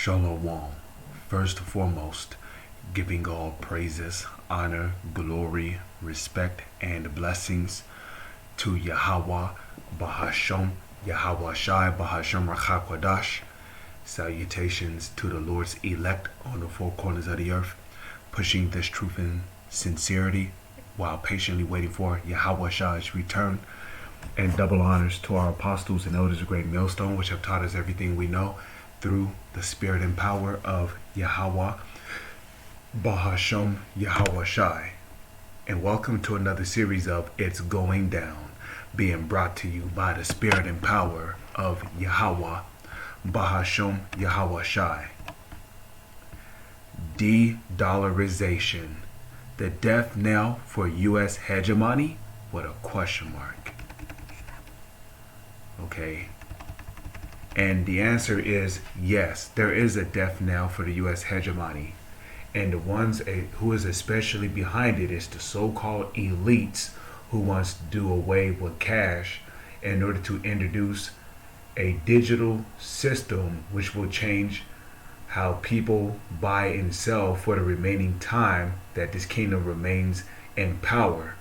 Shalom. First and foremost, giving all praises, honor, glory, respect, and blessings to Yahweh, Bahasham, Yahweh Shai, Bahasham Rachakwadash. Salutations to the Lord's elect on the four corners of the earth, pushing this truth in sincerity while patiently waiting for Yahweh Shai's return. And double honors to our apostles and elders of Great Millstone, which have taught us everything we know through the spirit and power of Yahweh, Bahasham, Yahweh Shai. And welcome to another series of It's Going Down, being brought to you by the spirit and power of Yahweh, Bahasham, Yahweh Shai. De-dollarization, the death knell for U.S. hegemony? What a question mark. Okay. And the answer is yes, there is a death knell for the U.S. hegemony. And the ones who is especially behind it is the so-called elites who wants to do away with cash in order to introduce a digital system which will change how people buy and sell for the remaining time that this kingdom remains in power.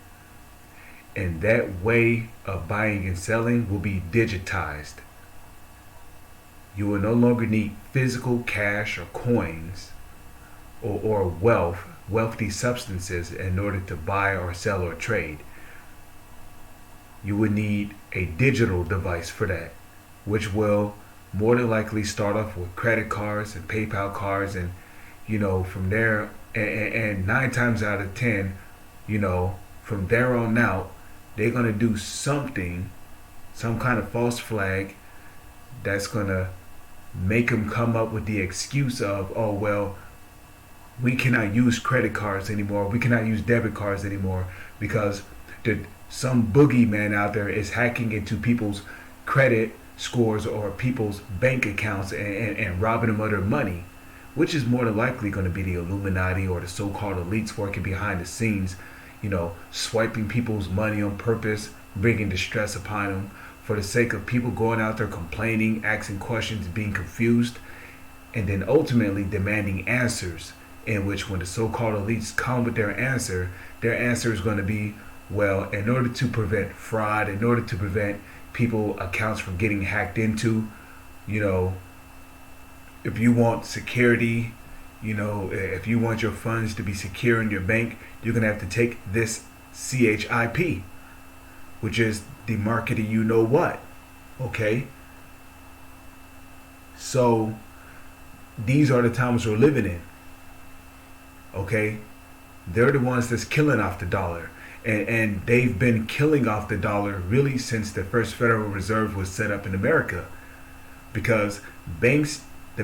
And that way of buying and selling will be digitized. You will no longer need physical cash or coins or wealthy substances in order to buy or sell or trade. You would need a digital device for that, which will more than likely start off with credit cards and PayPal cards, and from there, and 9 times out of 10, from there on out, they're gonna do something, some kind of false flag that's gonna make them come up with the excuse of, oh well, we cannot use credit cards anymore, we cannot use debit cards anymore because some boogeyman out there is hacking into people's credit scores or people's bank accounts and robbing them of their money, which is more than likely going to be the Illuminati or the so-called elites working behind the scenes, swiping people's money on purpose, bringing distress upon them for the sake of people going out there complaining, asking questions, being confused, and then ultimately demanding answers, in which when the so-called elites come with their answer is going to be, well, in order to prevent fraud, in order to prevent people accounts from getting hacked into, if you want security, if you want your funds to be secure in your bank, you're going to have to take this CHIP, which is the marketing what. Okay? So these are the times we're living in. Okay? They're the ones that's killing off the dollar. And they've been killing off the dollar really since the first Federal Reserve was set up in America. Because the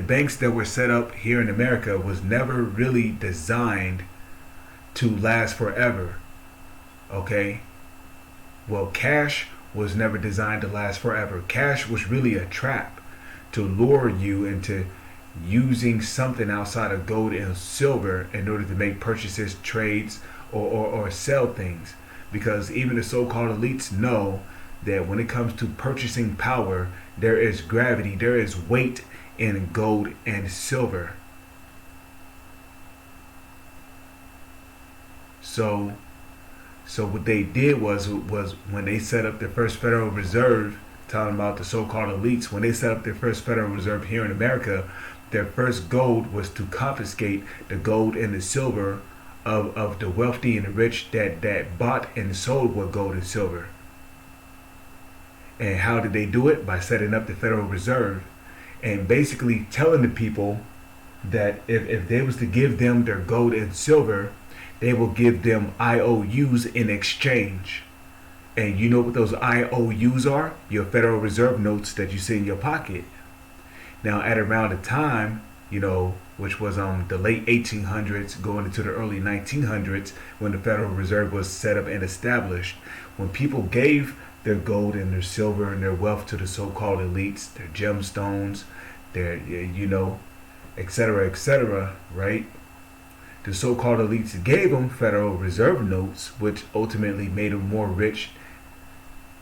banks that were set up here in America was never really designed to last forever. Okay? Well, cash was never designed to last forever. Cash was really a trap to lure you into using something outside of gold and silver in order to make purchases, trades, or sell things. Because even the so-called elites know that when it comes to purchasing power, there is gravity, there is weight in gold and silver. So what they did was when they set up their first Federal Reserve, talking about the so-called elites, when they set up their first Federal Reserve here in America, their first goal was to confiscate the gold and the silver of the wealthy and the rich that bought and sold with gold and silver. And how did they do it? By setting up the Federal Reserve and basically telling the people that if they was to give them their gold and silver, they will give them IOUs in exchange. And you know what those IOUs are? Your Federal Reserve notes that you see in your pocket. Now, at around the time, which was the late 1800s going into the early 1900s, when the Federal Reserve was set up and established, when people gave their gold and their silver and their wealth to the so-called elites, their gemstones, their, etc., right? The so-called elites gave them Federal Reserve notes, which ultimately made them more rich.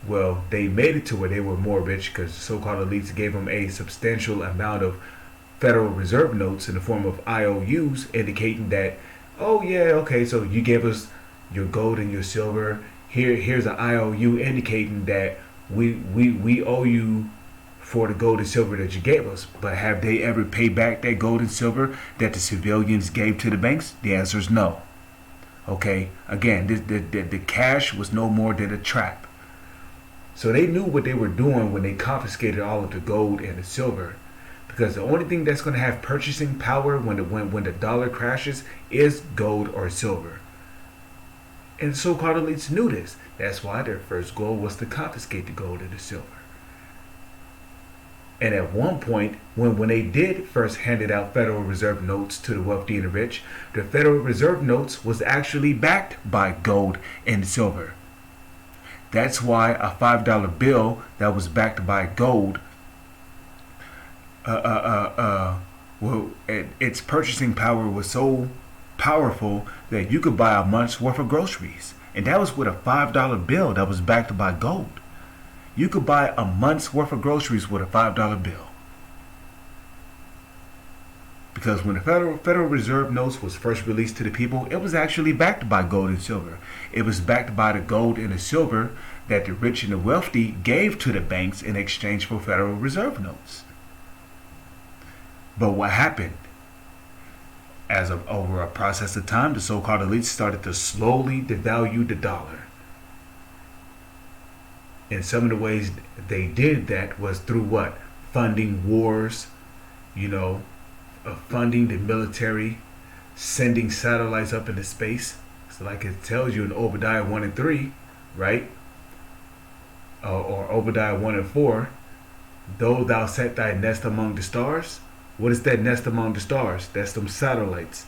Well, they made it to where they were more rich because the so-called elites gave them a substantial amount of Federal Reserve notes in the form of IOUs, indicating that, oh yeah, okay, so you gave us your gold and your silver. Here's an IOU indicating that we owe you for the gold and silver that you gave us. But have they ever paid back that gold and silver that the civilians gave to the banks? The answer is no. Okay, again, the cash was no more than a trap. So they knew what they were doing when they confiscated all of the gold and the silver, because the only thing that's going to have purchasing power when the dollar crashes is gold or silver. And the so-called elites knew this. That's why their first goal was to confiscate the gold and the silver. And at one point, when they did first handed out Federal Reserve notes to the wealthy and the rich, the Federal Reserve notes was actually backed by gold and silver. That's why a $5 bill that was backed by gold, its purchasing power was so powerful that you could buy a month's worth of groceries. And that was with a $5 bill that was backed by gold. You could buy a month's worth of groceries with a $5 bill. Because when the Federal Reserve notes was first released to the people, it was actually backed by gold and silver. It was backed by the gold and the silver that the rich and the wealthy gave to the banks in exchange for Federal Reserve notes. But what happened? Over a process of time, the so-called elites started to slowly devalue the dollar. And some of the ways they did that was through what? Funding wars, funding the military, sending satellites up into space. So like it tells you in Obadiah 1 and 3, right? Or Obadiah 1 and 4, though thou set thy nest among the stars. What is that nest among the stars? That's them satellites.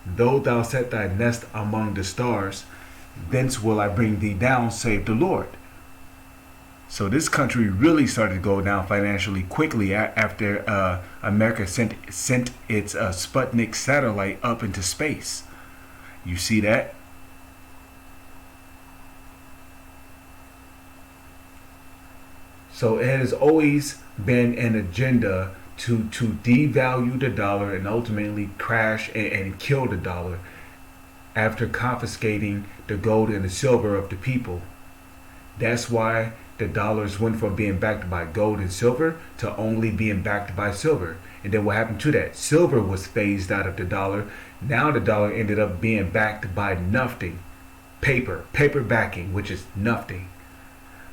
Though thou set thy nest among the stars, thence will I bring thee down, save the Lord. So this country really started to go down financially quickly after America sent its Sputnik satellite up into space. You see that? So it has always been an agenda to devalue the dollar and ultimately crash and kill the dollar after confiscating the gold and the silver of the people. That's why the dollars went from being backed by gold and silver to only being backed by silver. And then what happened to that? Silver was phased out of the dollar. Now the dollar ended up being backed by nothing. Paper backing, which is nothing.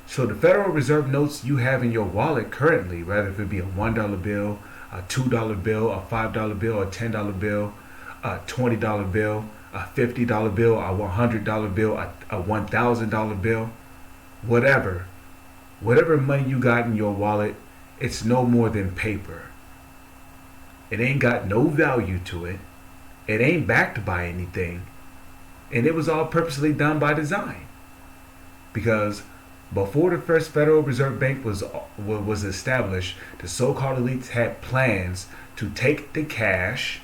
So the Federal Reserve notes you have in your wallet currently, whether if it be a $1 bill, a $2 bill, a $5 bill, a $10 bill, a $20 bill, a $50 bill, a $100 bill, a $1,000 bill, whatever money you got in your wallet, it's no more than paper. It ain't got no value to it. It ain't backed by anything. And it was all purposely done by design. Because before the first Federal Reserve Bank was established, the so-called elites had plans to take the cash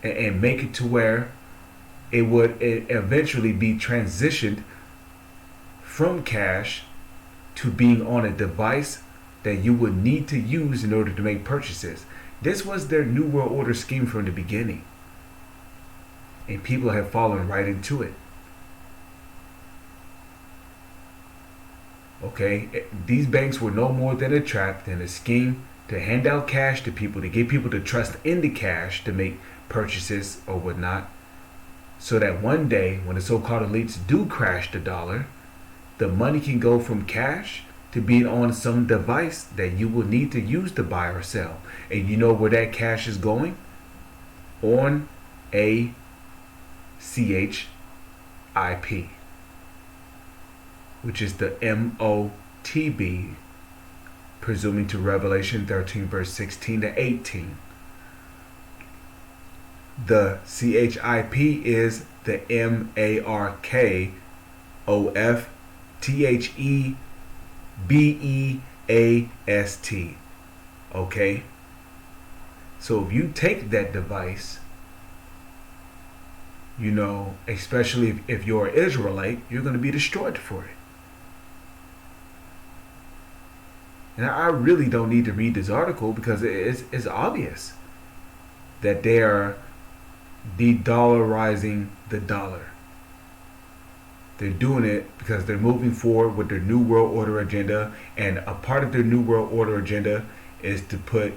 and make it to where it would eventually be transitioned from cash to being on a device that you would need to use in order to make purchases. This was their New World Order scheme from the beginning. And people have fallen right into it. Okay, these banks were no more than a trap than a scheme to hand out cash to people, to get people to trust in the cash to make purchases or whatnot, so that one day when the so-called elites do crash the dollar, the money can go from cash to being on some device that you will need to use to buy or sell. And you know where that cash is going? On a CHIP, which is the MOTB, presuming to Revelation 13 verse 16 to 18. The CHIP is the MARKOFTHEBEAST. Okay? So if you take that device, especially if you're an Israelite, you're going to be destroyed for it. And I really don't need to read this article because it's obvious that they are de-dollarizing the dollar. They're doing it because they're moving forward with their New World Order agenda, and a part of their New World Order agenda is to put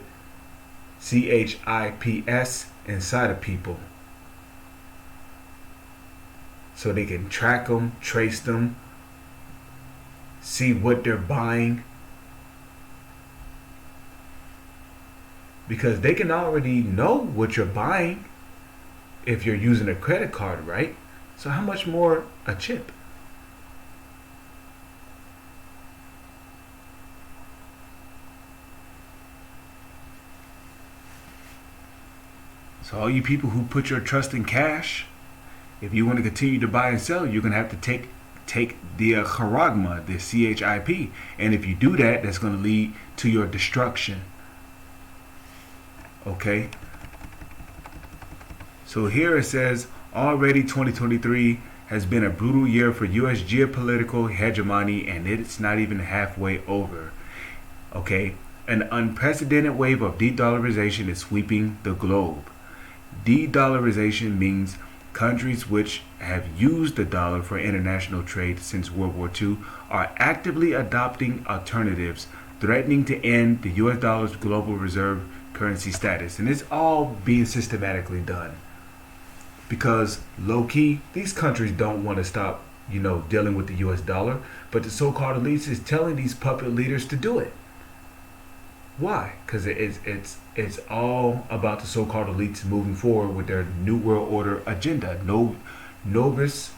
CHIPS inside of people so they can track them, trace them, see what they're buying. Because they can already know what you're buying if you're using a credit card, right? So how much more a chip? So all you people who put your trust in cash, if you want to continue to buy and sell, you're going to have to take the charagma, the CHIP. And if you do that, that's going to lead to your destruction. Okay? So here it says, already 2023 has been a brutal year for U.S. geopolitical hegemony, and it's not even halfway over. Okay? An unprecedented wave of de-dollarization is sweeping the globe. De-dollarization means countries which have used the dollar for international trade since World War II are actively adopting alternatives, threatening to end the US dollar's global reserve currency status. And it's all being systematically done. Because low-key, these countries don't want to stop, dealing with the US dollar, but the so-called elites is telling these puppet leaders to do it. Why? Because it's all about the so-called elites moving forward with their New World Order agenda. Novus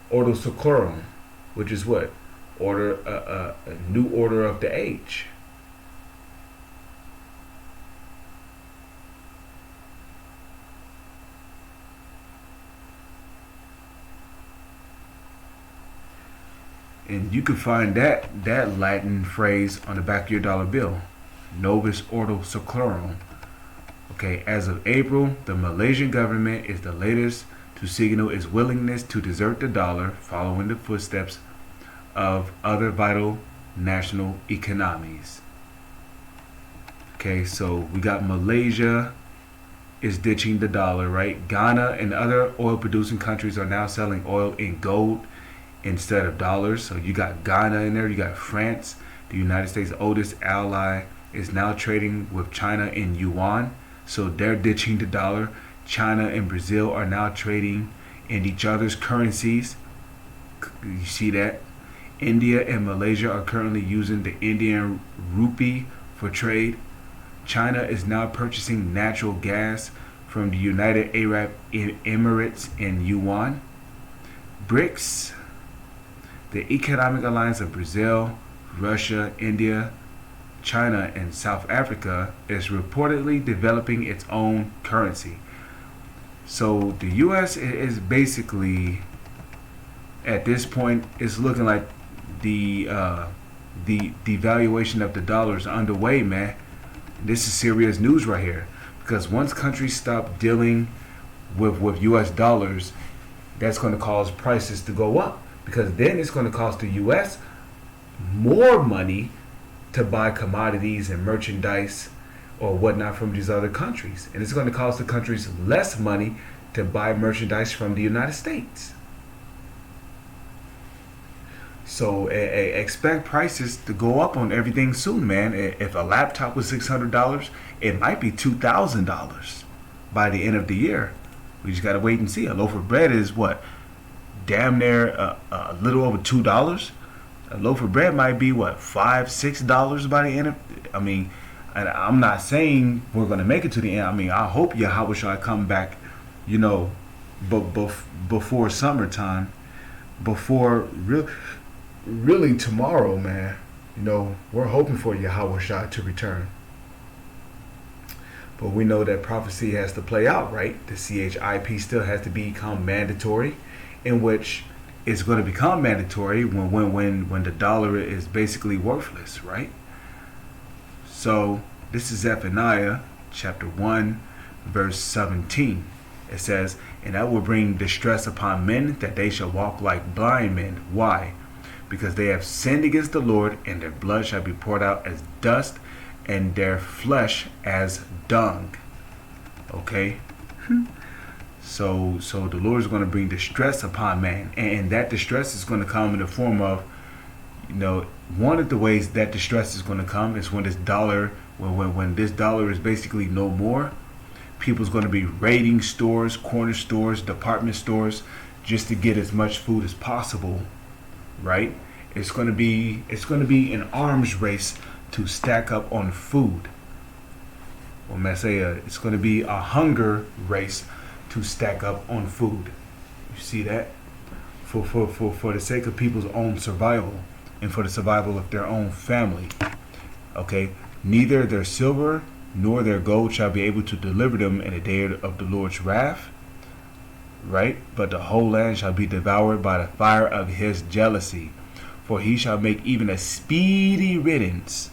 Ordo Seclorum, which is what? A new order of the age. And you can find that Latin phrase on the back of your dollar bill. Novus Ordo Seclorum. Okay, as of April, the Malaysian government is the latest to signal its willingness to desert the dollar, following the footsteps of other vital national economies. Okay, so we got Malaysia is ditching the dollar, right? Ghana and other oil-producing countries are now selling oil in gold instead of dollars. So you got Ghana in there. You got France, the United States' oldest ally, is now trading with China in yuan, so they're ditching the dollar. China and Brazil are now trading in each other's currencies. You see that? India and Malaysia are currently using the Indian rupee for trade. China is now purchasing natural gas from the United Arab Emirates in yuan. BRICS, the economic alliance of Brazil, Russia, India, China, and South Africa, is reportedly developing its own currency. So the U.S. is basically, at this point, it's looking like the devaluation of the dollar is underway, man. This is serious news right here, because once countries stop dealing with U.S. dollars, that's going to cause prices to go up, because then it's going to cost the U.S. more money to buy commodities and merchandise or whatnot from these other countries. And it's going to cost the countries less money to buy merchandise from the United States. So expect prices to go up on everything soon, man. If a laptop was $600, it might be $2,000 by the end of the year. We just got to wait and see. A loaf of bread is what? Damn near a little over $2. A loaf of bread might be what, $5-6 by the end of. And I'm not saying we're gonna make it to the end. I hope Yahweh shall come back, before summertime, before really tomorrow, man. We're hoping for Yahweh shall to return. But we know that prophecy has to play out, right? The CHIP still has to become mandatory, in which it's going to become mandatory when the dollar is basically worthless, right? So this is Zephaniah chapter 1 verse 17. It says, "And I will bring distress upon men, that they shall walk like blind men." Why? because they have sinned against the Lord, and their blood shall be poured out as dust, and their flesh as dung. Okay? So the Lord is going to bring distress upon man, and that distress is going to come in the form of, one of the ways that distress is going to come is when this dollar, when this dollar is basically no more. People's going to be raiding stores, corner stores, department stores, just to get as much food as possible, right? It's going to be an arms race to stack up on food. When I say it's going to be a hunger race to stack up on food. You see that? For the sake of people's own survival and for the survival of their own family. Okay? Neither their silver nor their gold shall be able to deliver them in the day of the Lord's wrath. Right? But the whole land shall be devoured by the fire of his jealousy. For he shall make even a speedy riddance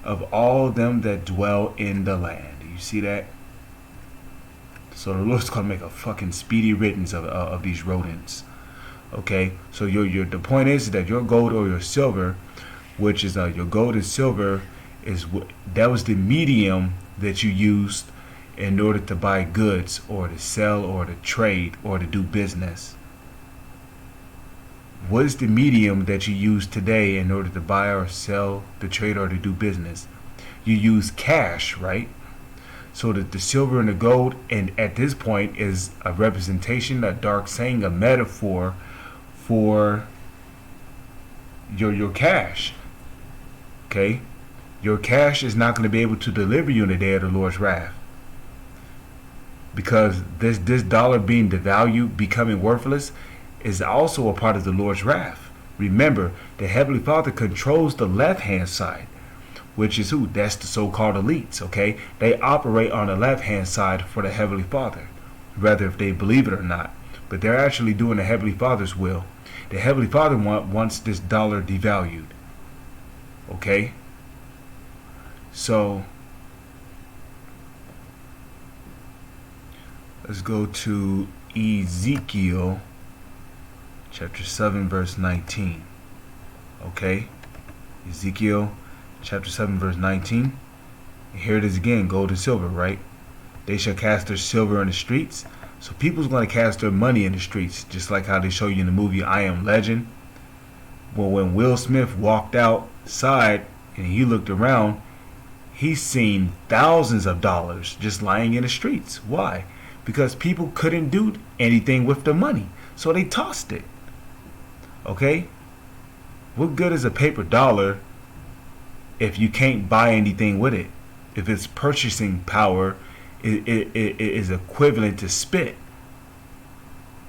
of all them that dwell in the land. You see that? So the Lord's going to make a fucking speedy riddance of these rodents. Okay? So the point is that your gold or your silver, which is your gold and silver, that was the medium that you used in order to buy goods or to sell or to trade or to do business. What is the medium that you use today in order to buy or sell, to trade or to do business? You use cash, right? So that the silver and the gold, and at this point, is a representation, a dark saying, a metaphor for your cash. Okay? Your cash is not going to be able to deliver you in the day of the Lord's wrath. Because this dollar being devalued, becoming worthless, is also a part of the Lord's wrath. Remember, the Heavenly Father controls the left-hand side, which is who? That's the so-called elites, okay? They operate on the left-hand side for the Heavenly Father, whether if they believe it or not. But they're actually doing the Heavenly Father's will. The Heavenly Father wants this dollar devalued, okay? So, let's go to Ezekiel chapter 7 verse 19. Okay? Ezekiel chapter 7 verse 19. And here it is again, gold and silver, right? They shall cast their silver in the streets. So people's going to cast their money in the streets, just like how they show you in the movie I Am Legend. Well, when Will Smith walked outside and he looked around, he's seen thousands of dollars just lying in the streets. Why? Because people couldn't do anything with the money, so they tossed it. Okay? What good is a paper dollar if you can't buy anything with it? If its purchasing power is equivalent to spit,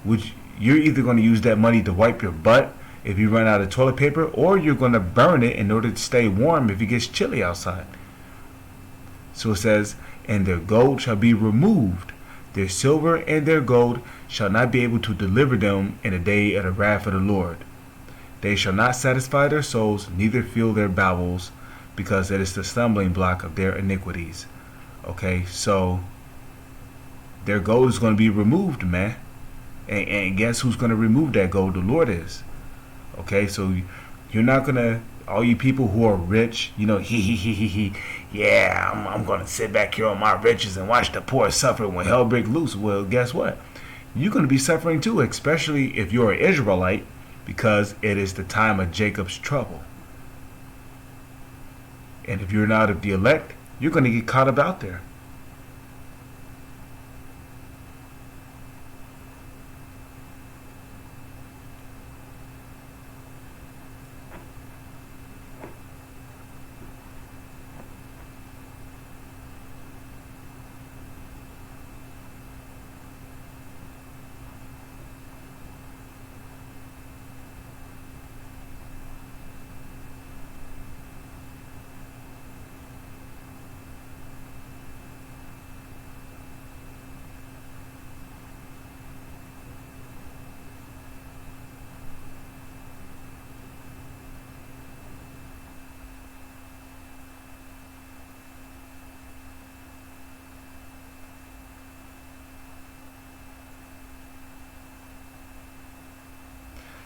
which you're either going to use that money to wipe your butt if you run out of toilet paper, or you're going to burn it in order to stay warm if it gets chilly outside. So it says, and their gold shall be removed. Their silver and their gold shall not be able to deliver them in the day of the wrath of the Lord. They shall not satisfy their souls, neither fill their bowels, because it is the stumbling block of their iniquities. Okay, so their gold is going to be removed, man. And guess who's going to remove that gold? The Lord is. Okay, so you're not going to, all you people who are rich, yeah, I'm going to sit back here on my riches and watch the poor suffer when hell breaks loose. Well, guess what? You're going to be suffering too, especially if you're an Israelite, because it is the time of Jacob's trouble. And if you're not of the elect, you're going to get caught up out there.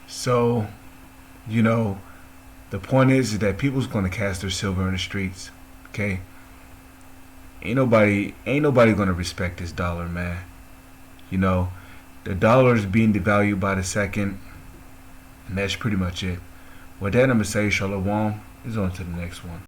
So You know, the point is that people's gonna cast their silver in the streets. Okay, ain't nobody gonna respect this dollar, man. You know, the dollar is being devalued by the second, and that's pretty much it. With that, I'm gonna say shalom. Is on to the next one.